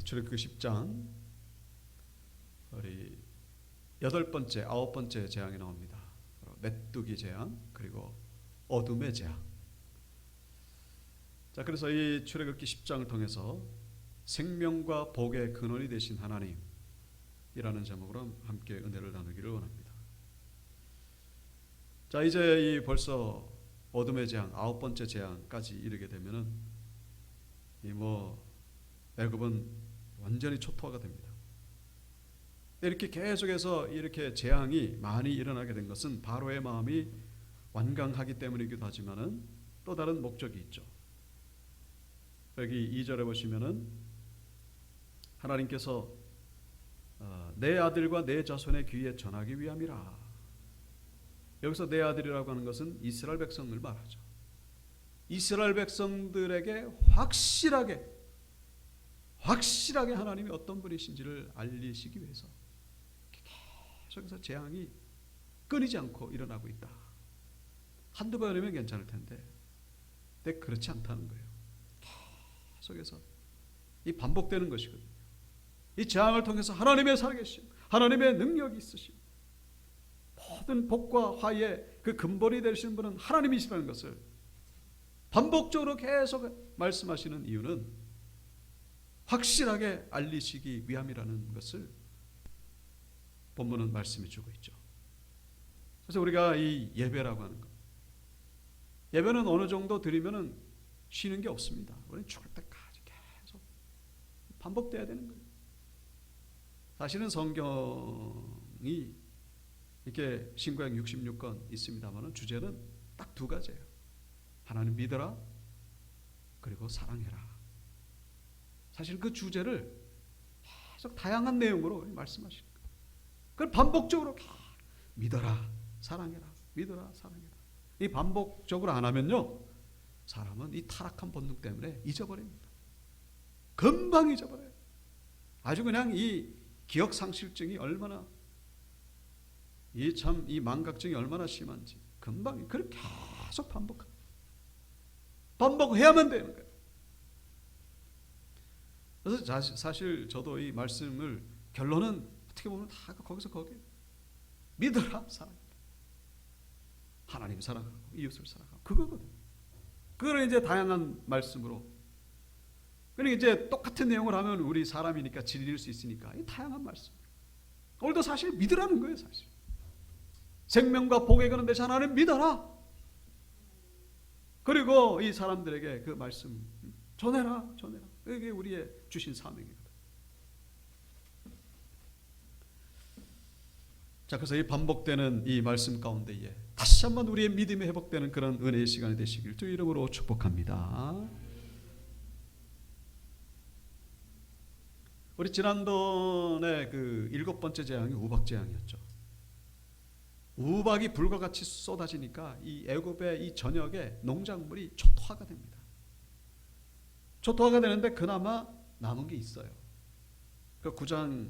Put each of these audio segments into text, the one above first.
출애굽기 10장 우리 8번째, 9번째 재앙이 나옵니다. 메뚜기 재앙, 그리고 어둠의 재앙. 자, 그래서 이 출애굽기 10장을 통해서 생명과 복의 근원이 되신 하나님이라는 제목으로 함께 은혜를 나누기를 원합니다. 자, 이제 이 벌써 어둠의 재앙, 9번째 재앙까지 이르게 되면은 애굽은 완전히 초토화가 됩니다. 이렇게 계속해서 이렇게 재앙이 많이 일어나게 된 것은 바로의 마음이 완강하기 때문이기도 하지만은 또 다른 목적이 있죠. 여기 2절에 보시면은 하나님께서 내 아들과 내 자손의 귀에 전하기 위함이라. 여기서 내 아들이라고 하는 것은 이스라엘 백성을 말하죠. 이스라엘 백성들에게 확실하게 하나님이 어떤 분이신지를 알리시기 위해서 계속해서 재앙이 끊이지 않고 일어나고 있다. 한두 번이면 괜찮을 텐데, 근데 그렇지 않다는 거예요. 계속해서 이 반복되는 것이거든요. 이 재앙을 통해서 하나님의 살아계심, 하나님의 능력이 있으심, 모든 복과 화해의 그 근본이 되시는 분은 하나님이시라는 것을 반복적으로 계속 말씀하시는 이유는 확실하게 알리시기 위함이라는 것을 본문은 말씀해 주고 있죠. 그래서 우리가 이 예배라고 하는 것, 예배는 어느 정도 드리면은 쉬는 게 없습니다. 우리는 죽을 때까지 계속 반복돼야 되는 거예요. 사실은 성경이 이렇게 신구약 66권 있습니다만은 주제는 딱 두 가지예요. 하나님 믿어라, 그리고 사랑해라. 사실 그 주제를 계속 다양한 내용으로 말씀하시는 거예요. 그걸 반복적으로 믿어라, 사랑해라, 믿어라, 사랑해라. 이 반복적으로 안 하면요, 사람은 이 타락한 본능 때문에 잊어버립니다. 금방 잊어버려요. 아주 그냥 이 기억 상실증이 얼마나, 이 망각증이 얼마나 심한지 금방 그렇게 계속 반복해야만 되는 거예요. 그래서 사실 저도 이 말씀을 결론은 어떻게 보면 다 거기서 거기에 믿어라, 사랑해라, 하나님 사랑하고 이웃을 사랑하고, 그거거든. 그걸 이제 다양한 말씀으로, 그러니까 이제 똑같은 내용을 하면 우리 사람이니까 질릴 수 있으니까 이 다양한 말씀. 오늘도 사실 믿으라는 거예요. 사실 생명과 복의 근원 되신 하나님 믿어라. 그리고 이 사람들에게 그 말씀 전해라. 이게 우리의 주신 사명이거든. 자, 그래서 이 반복되는 이 말씀 가운데에 다시 한번 우리의 믿음이 회복되는 그런 은혜의 시간이 되시길 주 이름으로 축복합니다. 우리 지난번에 그 7번째 재앙이 우박 재앙이었죠. 우박이 불과 같이 쏟아지니까 이 애굽의 이 전역에 농작물이 초토화가 됩니다. 초토화가 되는데 그나마 남은 게 있어요. 그 9장의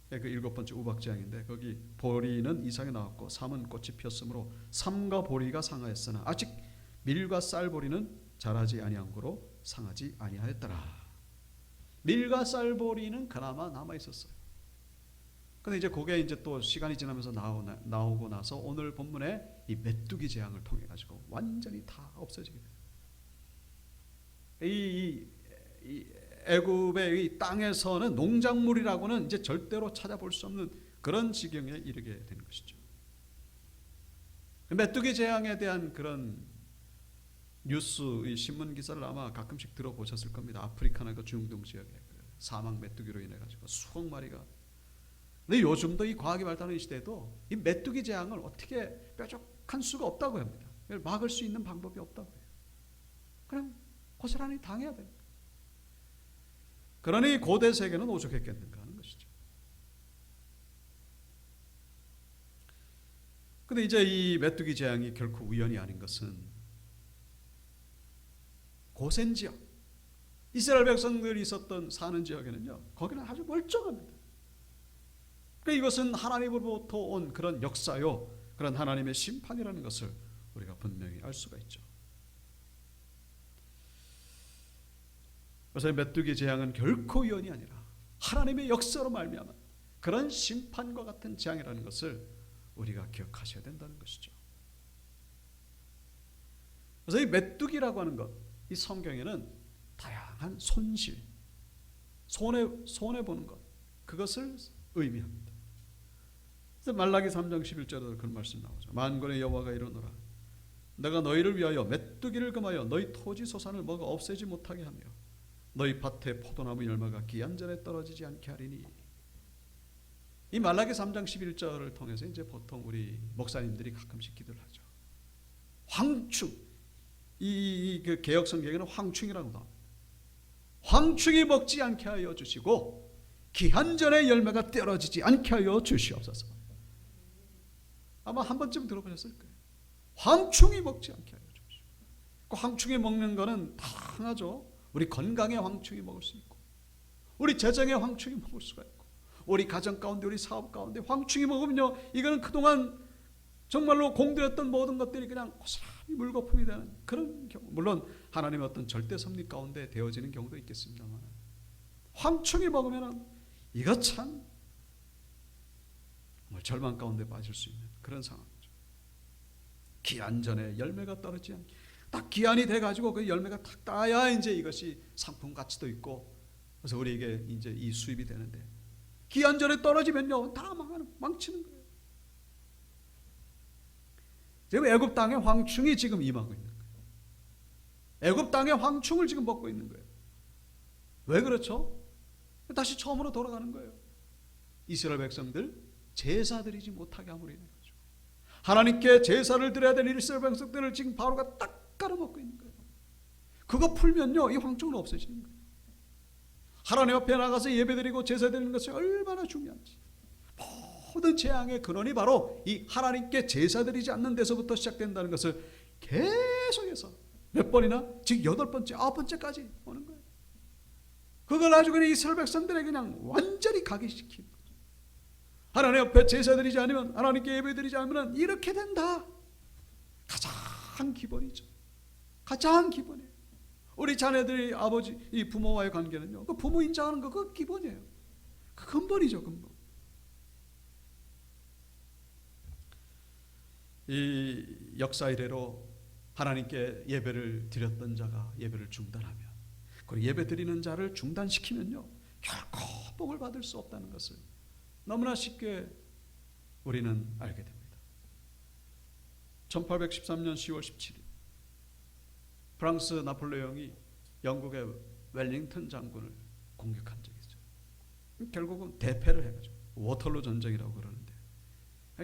그 7번째 우박 재앙인데, 거기 보리는 이상이 나왔고 삼은 꽃이 피었으므로 삼과 보리가 상하였으나 아직 밀과 쌀보리는 자라지 아니한 고로 상하지 아니하였더라. 밀과 쌀보리는 그나마 남아 있었어요. 근데 이제 그게 이제 또 시간이 지나면서 나오고 나서 오늘 본문에 이 메뚜기 재앙을 통해 가지고 완전히 다 없어지게 돼요. 이 애굽의 이 땅에서는 농작물이라고는 이제 절대로 찾아볼 수 없는 그런 지경에 이르게 되는 것이죠. 메뚜기 재앙에 대한 그런 뉴스, 이 신문 기사를 아마 가끔씩 들어보셨을 겁니다. 아프리카나 그 중동 지역에 그 사막 메뚜기로 인해 가지고 수억 마리가. 근데 요즘도 이 과학이 발달하는 시대에도 이 메뚜기 재앙을 어떻게 뾰족한 수가 없다고 합니다. 막을 수 있는 방법이 없다고 해요. 그냥 고스란히 당해야 돼요. 그러니 고대 세계는 오죽했겠는가 하는 것이죠. 근데 이제 이 메뚜기 재앙이 결코 우연이 아닌 것은 고센 지역, 이스라엘 백성들이 있었던 사는 지역에는요, 거기는 아주 멀쩡합니다. 그러니까 이것은 하나님으로부터 온 그런 역사요, 그런 하나님의 심판이라는 것을 우리가 분명히 알 수가 있죠. 그래서 메뚜기 재앙은 결코 우연이 아니라 하나님의 역사로 말미암아 그런 심판과 같은 재앙이라는 것을 우리가 기억하셔야 된다는 것이죠. 그래서 이 메뚜기라고 하는 것, 이 성경에는 다양한 손실, 손해 보는 것, 그것을 의미합니다. 그래서 말라기 3장 11절에도 그런 말씀 나오죠. 만군의 여호와가 이르노라, 내가 너희를 위하여 메뚜기를 금하여 너희 토지 소산을 먹어 없애지 못하게 하며 너희 밭에 포도나무 열매가 기한전에 떨어지지 않게 하리니. 이 말라기 3장 11절을 통해서 이제 보통 우리 목사님들이 가끔씩 기도를 하죠. 황충, 그 개역 성경에는 황충이라고 나옵니다. 황충이 먹지 않게 하여 주시고 기한전에 열매가 떨어지지 않게 하여 주시옵소서. 아마 한 번쯤 들어보셨을 거예요. 황충이 먹지 않게 하여 주시고. 그 황충이 먹는 거는 다양하죠. 우리 건강에 황충이 먹을 수 있고, 우리 재정에 황충이 먹을 수가 있고, 우리 가정 가운데, 우리 사업 가운데 황충이 먹으면요, 이거는 그동안 정말로 공들였던 모든 것들이 그냥 고스란히 물거품이 되는 그런 경우, 물론 하나님의 어떤 절대 섭리 가운데 되어지는 경우도 있겠습니다만, 황충이 먹으면 이거 참 절망 가운데 빠질 수 있는 그런 상황이죠. 기한 전에 열매가 떨어지지 않게, 딱 기한이 돼가지고 그 열매가 탁 따야 이제 이것이 상품 가치도 있고, 그래서 우리에게 이제 이 수입이 되는데, 기한 전에 떨어지면요 다 망치는 거예요. 지금 애굽 땅에 황충이 지금 임하고 있는 거예요. 애굽 땅에 황충을 지금 먹고 있는 거예요. 왜 그렇죠? 다시 처음으로 돌아가는 거예요. 이스라엘 백성들 제사 드리지 못하게 함으로 인해 가지고 하나님께 제사를 드려야 되는 이스라엘 백성들을 지금 바로가 딱 깔아먹고 있는 거예요. 그거 풀면요 이 황충은 없어지는 거예요. 하나님 앞에 나가서 예배드리고 제사 드리는 것이 얼마나 중요한지. 모든 재앙의 근원이 바로 이 하나님께 제사 드리지 않는 데서부터 시작된다는 것을 계속해서 몇 번이나, 즉 8번째, 9번째까지 오는 거예요. 그걸 아주 그냥 이스라엘 백성들에게 그냥 완전히 각인시키는 거죠. 하나님 앞에 제사 드리지 않으면, 하나님께 예배 드리지 않으면 이렇게 된다. 가장 기본이죠. 가장 기본이에요. 우리 자녀들이 아버지, 이 부모와의 관계는요, 그 부모 인정하는 거, 그 기본이에요. 그 근본이죠, 근본. 이 역사 이래로 하나님께 예배를 드렸던 자가 예배를 중단하면, 그리고 예배 드리는 자를 중단시키면요 결코 복을 받을 수 없다는 것을 너무나 쉽게 우리는 알게 됩니다. 1813년 10월 17일 프랑스 나폴레옹이 영국의 웰링턴 장군을 공격한 적이 있죠. 결국은 대패를 해가지고 워털로 전쟁이라고 그러는데,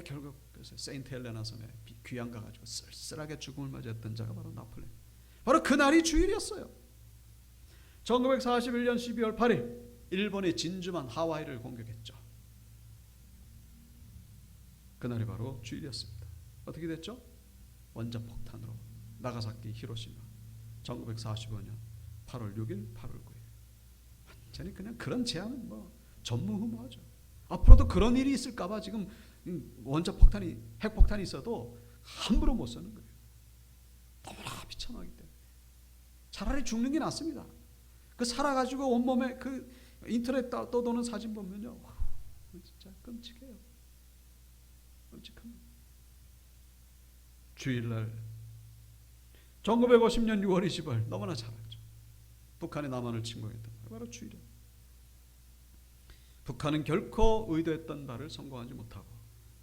결국 그래서 세인트 헬레나 섬에 귀양 가가지고 쓸쓸하게 죽음을 맞이했던 자가 바로 나폴레옹. 바로 그날이 주일이었어요. 1941년 12월 8일 일본이 진주만 하와이를 공격했죠. 그날이 바로 주일이었습니다. 어떻게 됐죠? 원자폭탄으로 나가사키, 히로시마 1945년 8월 6일, 8월 9일. 완전히 그냥 그런 재앙은 뭐 전무후무하죠. 앞으로도 그런 일이 있을까봐 지금 원자폭탄이, 핵폭탄이 있어도 함부로 못 쓰는 거예요. 너무나 비참하기 때문에 차라리 죽는 게 낫습니다. 그 살아가지고 온몸에 그 인터넷 떠도는 사진 보면요, 진짜 끔찍해요. 끔찍합니다. 주일날 1950년 6월 20일 너무나 잘 알죠. 북한이 남한을 침공했던 바로 주일이에요. 북한은 결코 의도했던 바를 성공하지 못하고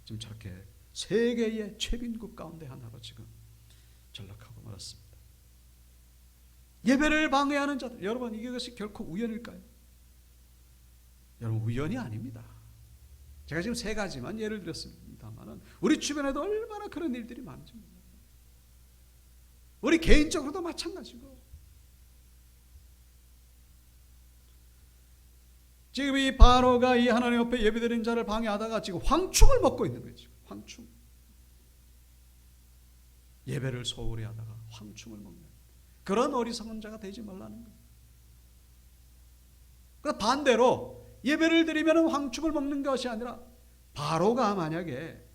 지금 저렇게 세계의 최빈국 가운데 하나로 지금 전락하고 말았습니다. 예배를 방해하는 자들, 여러분 이것이 결코 우연일까요? 여러분 우연이 아닙니다. 제가 지금 3가지만 예를 들었습니다만 우리 주변에도 얼마나 그런 일들이 많은지 몰라요. 우리 개인적으로도 마찬가지고, 지금 이 바로가 이 하나님 앞에 예배드리는 자를 방해하다가 지금 황충을 먹고 있는 거예요. 지금 황충. 예배를 소홀히 하다가 황충을 먹는 그런 어리석은 자가 되지 말라는 거예요. 그러니까 반대로 예배를 드리면 황충을 먹는 것이 아니라, 바로가 만약에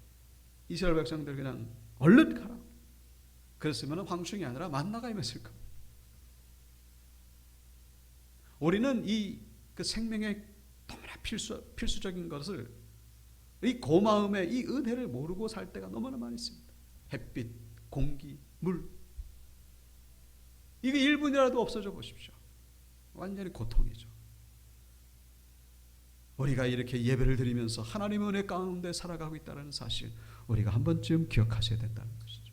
이스라엘 백성들 그냥 얼른 가라 그랬으면 황충이 아니라 만나가 임했을 겁니다. 우리는 이 그 생명의 너무나 필수적인 것을, 이 고마움의 이 은혜를 모르고 살 때가 너무나 많이 있습니다. 햇빛, 공기, 물. 이게 1분이라도 없어져 보십시오. 완전히 고통이죠. 우리가 이렇게 예배를 드리면서 하나님의 은혜 가운데 살아가고 있다는 사실, 우리가 한 번쯤 기억하셔야 된다는 것이죠.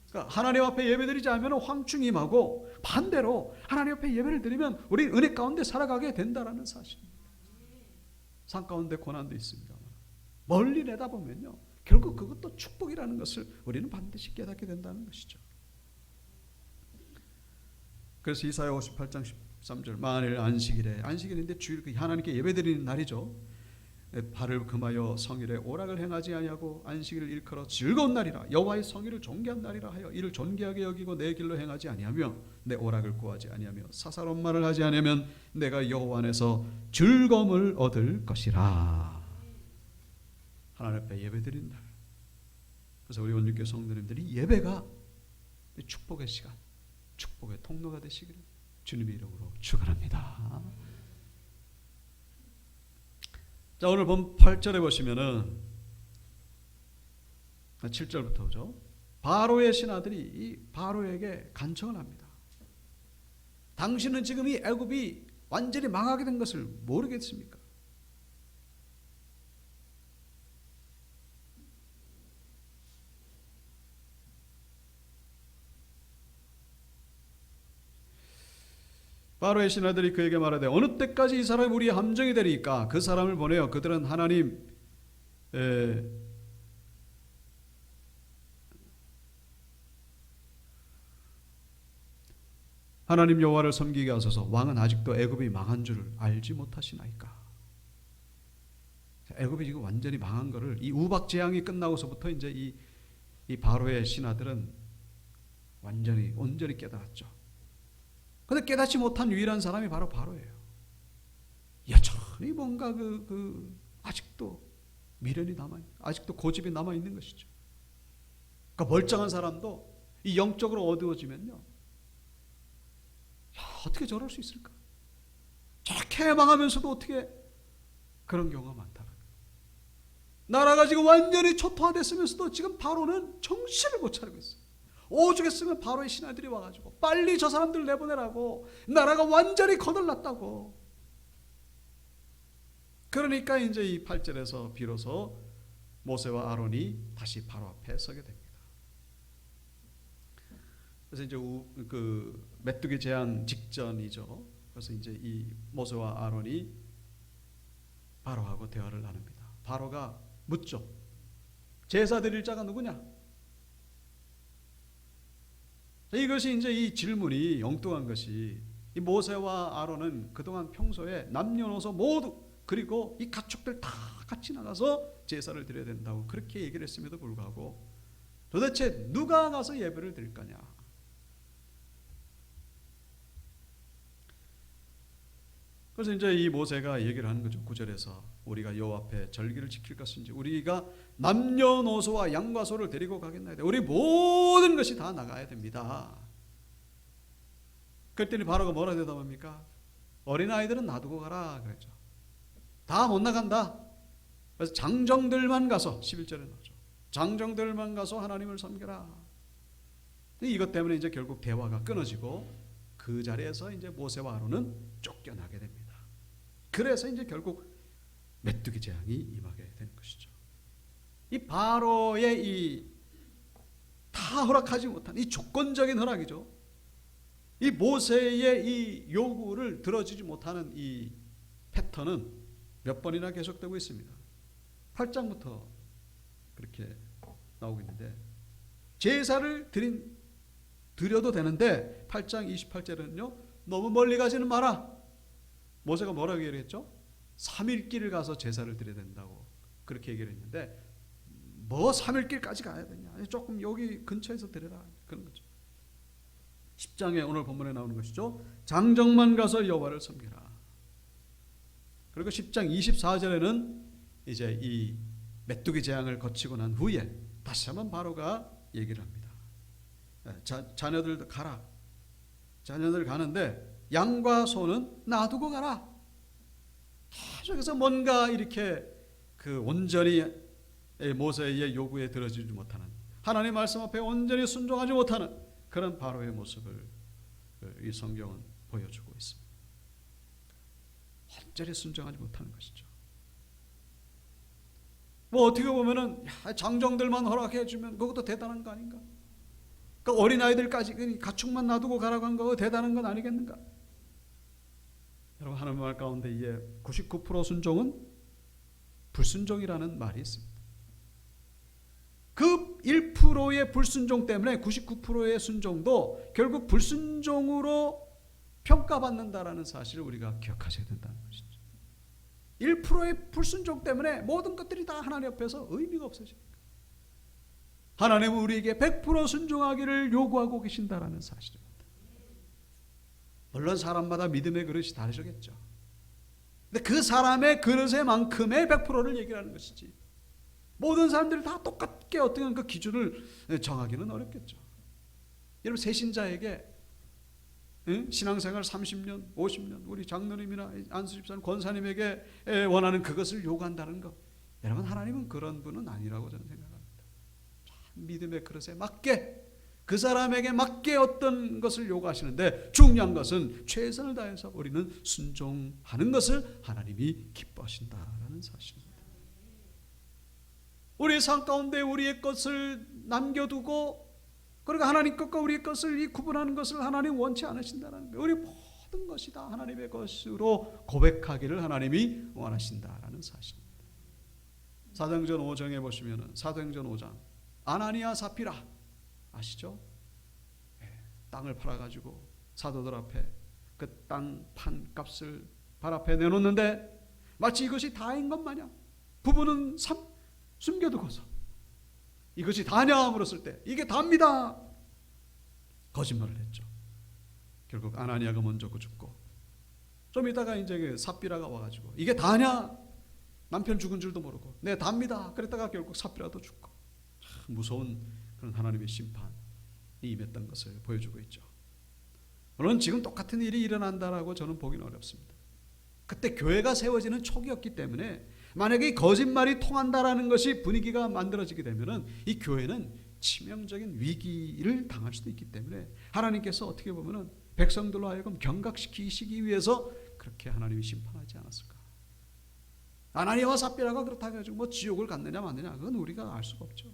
그러니까 하나님 앞에 예배드리지 않으면 황충이 임하고, 반대로 하나님 앞에 예배를 드리면 우리 은혜 가운데 살아가게 된다는 사실입니다. 산 가운데 고난도 있습니다만 멀리 내다보면요, 결국 그것도 축복이라는 것을 우리는 반드시 깨닫게 된다는 것이죠. 그래서 이사야 58장 13절, 만일 안식일인데 주일, 하나님께 예배드리는 날이죠. 발을 금하여 성일에 오락을 행하지 아니하고 안식일을 일컬어 즐거운 날이라, 여호와의 성일을 존귀한 날이라 하여 이를 존귀하게 여기고 내 길로 행하지 아니하며 내 오락을 구하지 아니하며 사사로운 말을 하지 아니하면 내가 여호와 안에서 즐거움을 얻을 것이라. 하나님 앞에 예배드리는 날. 그래서 우리 온유교회 성도님들이 예배가 축복의 시간, 축복의 통로가 되시기를 주님의 이름으로 축원합니다. 자, 오늘 본 8절에 보시면은 7절부터죠. 바로의 신하들이 이 바로에게 간청을 합니다. 당신은 지금 이 애굽이 완전히 망하게 된 것을 모르겠습니까? 바로의 신하들이 그에게 말하되 어느 때까지 이 사람이 우리의 함정이 되리까? 그 사람을 보내어 그들은 하나님 여호와를 섬기게 하소서. 왕은 아직도 애굽이 망한 줄을 알지 못하시나이까? 애굽이 지금 완전히 망한 것을, 이 우박 재앙이 끝나고서부터 이제 이 바로의 신하들은 온전히 깨달았죠. 그런데 깨닫지 못한 유일한 사람이 바로 바로예요. 여전히 뭔가 아직도 미련이 아직도 고집이 남아 있는 것이죠. 그러니까 멀쩡한 사람도 이 영적으로 어두워지면요, 어떻게 저럴 수 있을까? 저렇게 망하면서도 어떻게 그런 경우가 많다는 거예요. 나라가 지금 완전히 초토화됐으면서도 지금 바로는 정신을 못 차리고 있어요. 오죽했으면 바로의 신하들이 와가지고 빨리 저 사람들 내보내라고, 나라가 완전히 거덜났다고. 그러니까 이제 이 8절에서 비로소 모세와 아론이 다시 바로 앞에 서게 됩니다. 그래서 이제 메뚜기 재앙 직전이죠. 그래서 이제 이 모세와 아론이 바로하고 대화를 나눕니다. 바로가 묻죠. 제사 드릴 자가 누구냐? 이것이 이제 이 질문이 엉뚱한 것이, 이 모세와 아론은 그동안 평소에 남녀노소 모두, 그리고 이 가축들 다 같이 나가서 제사를 드려야 된다고 그렇게 얘기를 했음에도 불구하고 도대체 누가 가서 예배를 드릴 거냐? 그래서 이제 이 모세가 얘기를 하는 거죠. 9절에서 우리가 여호와 앞에 절기를 지킬 것인지, 우리가 남녀노소와 양과 소를 데리고 가겠나이다. 우리 모든 것이 다 나가야 됩니다. 그랬더니 바로가 뭐라 대답합니까? 어린아이들은 놔두고 가라 그랬죠. 다 못 나간다. 그래서 장정들만 가서, 11절에 나오죠. 장정들만 가서 하나님을 섬겨라. 이것 때문에 이제 결국 대화가 끊어지고 그 자리에서 이제 모세와 아론은 쫓겨나게 됩니다. 그래서 이제 결국 메뚜기 재앙이 임하게 되는 것이죠. 이 바로의 이 다 허락하지 못한 이 조건적인 허락이죠. 이 모세의 이 요구를 들어주지 못하는 이 패턴은 몇 번이나 계속되고 있습니다. 8장부터 그렇게 나오고 있는데, 제사를 드려도 되는데 8장 28절에는요, 너무 멀리 가지는 마라. 모세가 뭐라고 얘기했죠? 3일 길을 가서 제사를 드려야 된다고 그렇게 얘기를 했는데, 뭐 3일 길까지 가야 되냐? 조금 여기 근처에서 드려라, 그런 거죠. 10장에 오늘 본문에 나오는 것이죠. 장정만 가서 여호와를 섬기라. 그리고 10장 24절에는 이제 이 메뚜기 재앙을 거치고 난 후에 다시 한번 바로가 얘기를 합니다. 자녀들도 가라. 자녀들 가는데 양과 소는 놔두고 가라. 계속해서 뭔가 이렇게 그 온전히 모세의 요구에 들어주지 못하는, 하나님의 말씀 앞에 온전히 순종하지 못하는 그런 바로의 모습을 이 성경은 보여주고 있습니다. 온전히 순종하지 못하는 것이죠. 뭐 어떻게 보면은 장정들만 허락해 주면 그것도 대단한 거 아닌가? 그 어린아이들까지 가축만 놔두고 가라고 한 거 대단한 건 아니겠는가? 여러분, 하나님 말 가운데 이에 99% 순종은 불순종이라는 말이 있습니다. 그 1%의 불순종 때문에 99%의 순종도 결국 불순종으로 평가받는다라는 사실을 우리가 기억하셔야 된다는 것이죠. 1%의 불순종 때문에 모든 것들이 다 하나님 앞에서 의미가 없어집니다. 하나님은 우리에게 100% 순종하기를 요구하고 계신다라는 사실입니다. 물론 사람마다 믿음의 그릇이 다르겠죠. 근데 그 사람의 그릇의 만큼의 100%를 얘기하는 것이지, 모든 사람들이 다 똑같게 어떤 그 기준을 정하기는 어렵겠죠. 여러분, 새신자에게 신앙생활 30년, 50년 우리 장로님이나 안수집사님, 권사님에게 원하는 그것을 요구한다는 것, 여러분, 하나님은 그런 분은 아니라고 저는 생각합니다. 믿음의 그릇에 맞게, 그 사람에게 맞게 어떤 것을 요구하시는데, 중요한 것은 최선을 다해서 우리는 순종하는 것을 하나님이 기뻐하신다라는 사실입니다. 우리의 삶 가운데 우리의 것을 남겨두고, 그리고 하나님 것과 우리의 것을 이 구분하는 것을 하나님 원치 않으신다는 거예요. 우리 모든 것이 다 하나님의 것으로 고백하기를 하나님이 원하신다라는 사실입니다. 사도행전 5장에 보시면은, 사도행전 5장 아나니아 삽비라 아시죠? 땅을 팔아가지고 사도들 앞에 그 땅 판 값을 발 앞에 내놓는데 마치 이것이 다인 것 마냥 부부는 숨겨두고서 이것이 다냐 물었을 때 이게 답니다. 거짓말을 했죠. 결국 아나니아가 먼저 죽고, 좀 이따가 이제 그 삽비라가 와가지고 이게 다냐, 남편 죽은 줄도 모르고 네 답니다. 그랬다가 결국 삽비라도 죽고, 참 무서운 그런 하나님의 심판이 임했던 것을 보여주고 있죠. 물론 지금 똑같은 일이 일어난다라고 저는 보기는 어렵습니다. 그때 교회가 세워지는 초기였기 때문에 만약에 거짓말이 통한다라는 것이 분위기가 만들어지게 되면은 이 교회는 치명적인 위기를 당할 수도 있기 때문에 하나님께서 어떻게 보면은 백성들로 하여금 경각시키시기 위해서 그렇게 하나님이 심판하지 않았을까? 아나니아와 삽비라가 그렇다 해가지고 뭐 지옥을 갔느냐 마느냐, 그건 우리가 알 수가 없죠.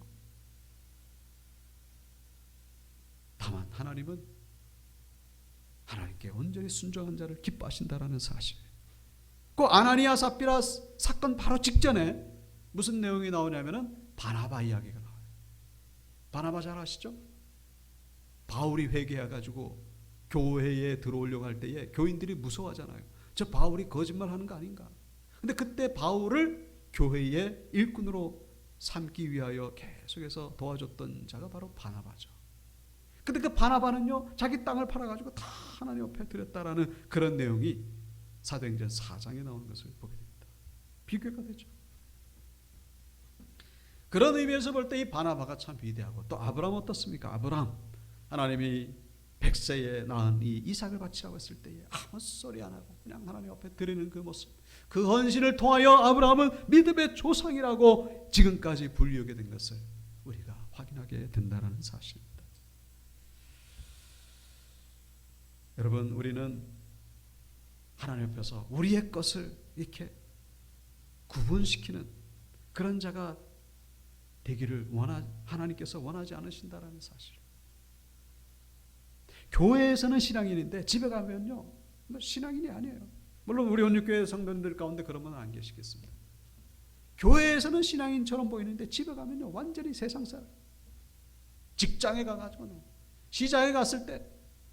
다만 하나님은 하나님께 온전히 순종한 자를 기뻐하신다라는 사실. 그 아나니아 삽비라 사건 바로 직전에 무슨 내용이 나오냐면은 바나바 이야기가 나와요. 바나바 잘 아시죠? 바울이 회개해가지고 교회에 들어오려고 할 때에 교인들이 무서워하잖아요. 저 바울이 거짓말하는 거 아닌가? 근데 그때 바울을 교회의 일꾼으로 삼기 위하여 계속해서 도와줬던 자가 바로 바나바죠. 근데 그 바나바는요, 자기 땅을 팔아가지고 다 하나님 앞에 드렸다라는 그런 내용이 사도행전 4장에 나오는 것을 보게 됩니다. 비교가 되죠. 그런 의미에서 볼 때 이 바나바가 참 위대하고, 또 아브라함 어떻습니까? 아브라함, 하나님이 100세에 낳은 이 이삭을 바치라고 했을 때에 아무 소리 안 하고 그냥 하나님 앞에 드리는 그 모습, 그 헌신을 통하여 아브라함은 믿음의 조상이라고 지금까지 불리우게 된 것을 우리가 확인하게 된다는 사실입니다. 여러분, 우리는 하나님 앞에서 우리의 것을 이렇게 구분시키는 그런 자가 되기를 하나님께서 원하지 않으신다라는 사실. 교회에서는 신앙인인데 집에 가면요, 뭐 신앙인이 아니에요. 물론 우리 온유교회 성도님들 가운데 그런 분은 안 계시겠습니다. 교회에서는 신앙인처럼 보이는데 집에 가면요 완전히 세상 사람. 직장에 가가지고, 시장에 갔을 때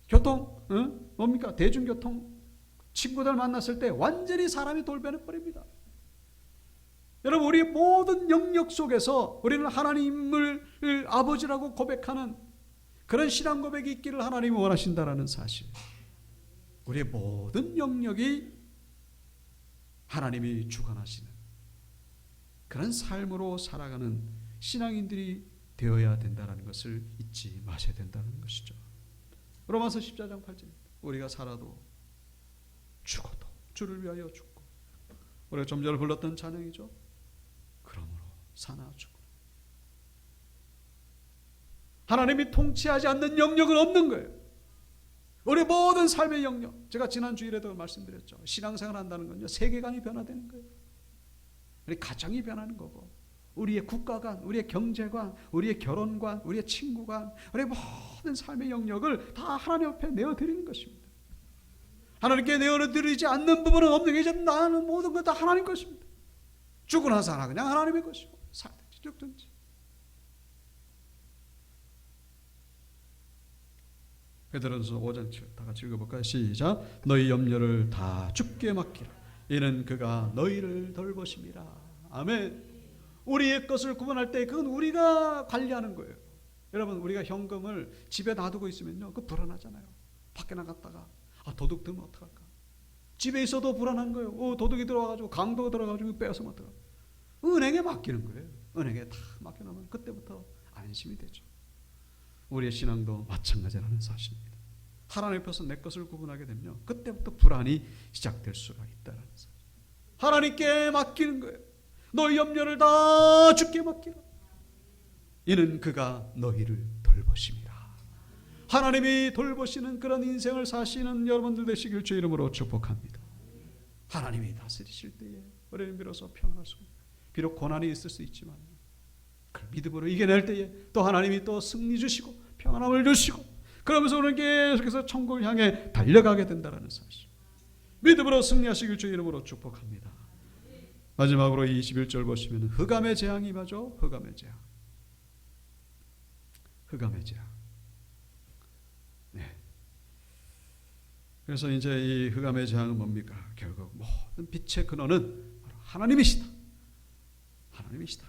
교통, 뭡니까? 대중교통, 친구들 만났을 때 완전히 사람이 돌변해 버립니다. 여러분, 우리 모든 영역 속에서 우리는 하나님을 아버지라고 고백하는 그런 신앙 고백이 있기를 하나님이 원하신다라는 사실. 우리의 모든 영역이 하나님이 주관하시는 그런 삶으로 살아가는 신앙인들이 되어야 된다는 것을 잊지 마셔야 된다는 것이죠. 로마서 14장 8절, 우리가 살아도 죽어도 주를 위하여 죽고, 우리가 좀 전에 불렀던 찬양이죠. 그러므로 사나 죽고. 하나님이 통치하지 않는 영역은 없는 거예요. 우리 모든 삶의 영역, 제가 지난 주일에도 말씀드렸죠. 신앙생활 한다는 건요, 세계관이 변화되는 거예요. 우리 가정이 변하는 거고, 우리의 국가관, 우리의 경제관, 우리의 결혼관, 우리의 친구관, 우리의 모든 삶의 영역을 다 하나님 앞에 내어드리는 것입니다. 하나님께 내어드리지 않는 부분은 없는 게, 이제 나는 모든 것 다 하나님 것입니다. 죽으나 사나 그냥 하나님의 것이고, 살든지 죽든지. 베드로전서 5장 7, 다 같이 읽어볼까요? 시작. 너희 염려를 다 주께 맡기라. 이는 그가 너희를 돌보심이라. 아멘. 우리의 것을 구분할 때 그건 우리가 관리하는 거예요. 여러분, 우리가 현금을 집에 놔두고 있으면요, 그 불안하잖아요. 밖에 나갔다가 도둑 들면 어떡할까? 집에 있어도 불안한 거예요. 도둑이 들어와가지고, 강도가 들어와가지고 빼앗으면 어떡할까? 은행에 맡기는 거예요. 은행에 다 맡겨놓으면 그때부터 안심이 되죠. 우리의 신앙도 마찬가지라는 사실입니다. 하나님 앞에서 내 것을 구분하게 되면 그때부터 불안이 시작될 수가 있다는 사실. 하나님께 맡기는 거예요. 너희 염려를 다 주께 맡기라. 이는 그가 너희를 돌보심이라. 하나님이 돌보시는 그런 인생을 사시는 여러분들 되시길 주의 이름으로 축복합니다. 하나님이 다스리실 때에 우리는 비로소 평안할 수 있습니다. 비록 고난이 있을 수 있지만 그 믿음으로 이겨낼 때에 또 하나님이 또 승리 주시고 평안함을 주시고, 그러면서 우리는 계속해서 천국을 향해 달려가게 된다는 사실. 믿음으로 승리하시길 주의 이름으로 축복합니다. 마지막으로 21절 보시면 흑암의 재앙이 임하죠. 흑암의 재앙. 흑암의 재앙. 네. 그래서 이제 이 흑암의 재앙은 뭡니까? 결국 모든 빛의 근원은 바로 하나님이시다. 하나님이시다.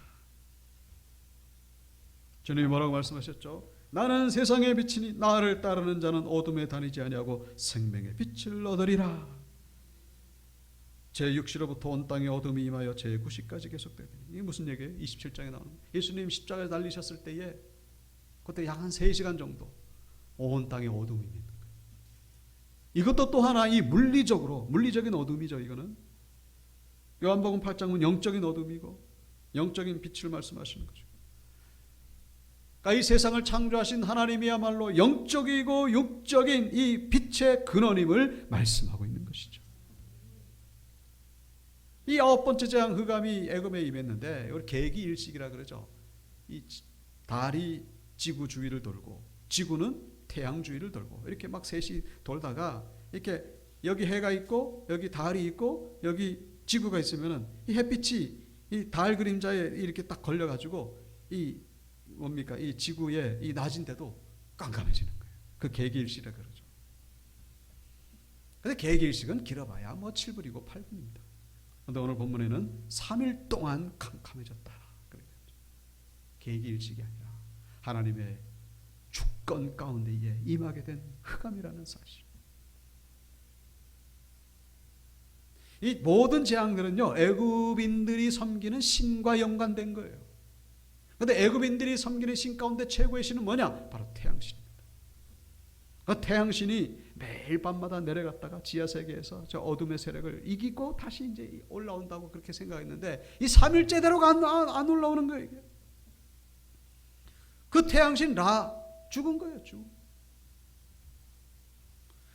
주님이 뭐라고 말씀하셨죠? 나는 세상의 빛이니 나를 따르는 자는 어둠에 다니지 아니하고 생명의 빛을 얻으리라. 제6시로부터 온 땅에 어둠이 임하여 제9시까지 계속되니. 이게 무슨 얘기예요? 27장에 나오는 거예요. 예수님 십자가에 달리셨을 때에 그때 약 한 3시간 정도 온 땅에 어둠이 있는 거예요. 이것도 또 하나 이 물리적인 어둠이죠. 이거는 요한복음 8장은 영적인 어둠이고 영적인 빛을 말씀하시는 거죠. 그러니까 이 세상을 창조하신 하나님이야말로 영적이고 육적인 이 빛의 근원임을 말씀하고 있는 것이죠. 이 9번째 재앙 흑암이 애굽에 임했는데, 이걸 계기일식이라 그러죠. 이 달이 지구 주위를 돌고 지구는 태양 주위를 돌고 이렇게 막 셋이 돌다가 이렇게 여기 해가 있고 여기 달이 있고 여기 지구가 있으면은 이 햇빛이 이 달 그림자에 이렇게 딱 걸려가지고 이 뭡니까? 이 지구의 이 낮인데도 깜깜해지는 거예요. 그 계기일식이라 그러죠. 근데 계기일식은 길어봐야 뭐 7분이고 8분입니다. 그런데 오늘 본문에는 3일 동안 캄캄해졌다. 계기일식이 아니라 하나님의 주권 가운데에 임하게 된 흑암이라는 사실. 이 모든 재앙들은요, 애굽인들이 섬기는 신과 연관된 거예요. 그런데 애굽인들이 섬기는 신 가운데 최고의 신은 뭐냐? 바로 태양신입니다. 그 태양신이 매일 밤마다 내려갔다가 지하세계에서 저 어둠의 세력을 이기고 다시 이제 올라온다고 그렇게 생각했는데 이 3일째대로가 안 올라오는 거예요. 이게. 그 태양신 라 죽은 거예요.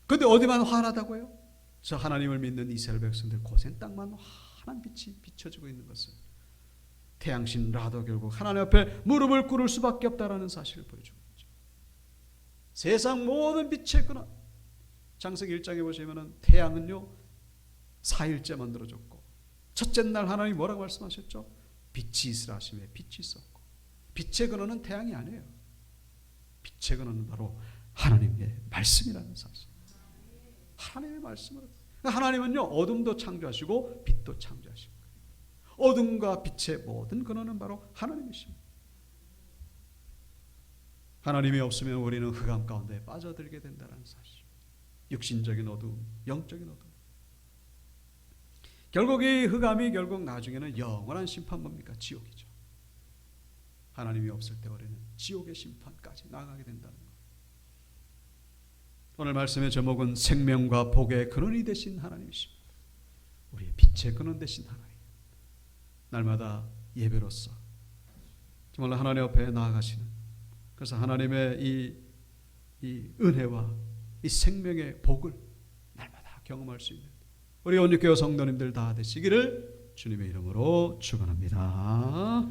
그런데 어디만 환하다고요? 저 하나님을 믿는 이스라엘 백성들 고센 땅만 환한 빛이 비춰지고 있는 것은 태양신 라도 결국 하나님 앞에 무릎을 꿇을 수밖에 없다라는 사실을 보여주고 있죠. 세상 모든 빛의 근원, 창세기 1장에 보시면 태양은요 4일째 만들어졌고 첫째 날 하나님이 뭐라고 말씀하셨죠? 빛이 있으라 하시매 빛이 있었고, 빛의 근원은 태양이 아니에요. 빛의 근원은 바로 하나님의 말씀이라는 사실. 하나님의 말씀으로. 하나님은요 어둠도 창조하시고 빛도 창조하시고, 어둠과 빛의 모든 근원은 바로 하나님이십니다. 하나님이 없으면 우리는 흑암 가운데 빠져들게 된다는 사실. 육신적인 어둠, 영적인 어둠. 결국 이 흑암이 결국 나중에는 영원한 심판 뭡니까? 지옥이죠. 하나님이 없을 때 우리는 지옥의 심판까지 나가게 된다는 거예요. 오늘 말씀의 제목은 생명과 복의 근원이 되신 하나님이십니다. 우리의 빛의 근원 되신 하나님. 날마다 예배로서 정말 하나님 앞에 나아가시는, 그래서 하나님의 이 은혜와 이 생명의 복을 날마다 경험할 수 있는 우리 온유교회 성도님들 다 되시기를 주님의 이름으로 축원합니다.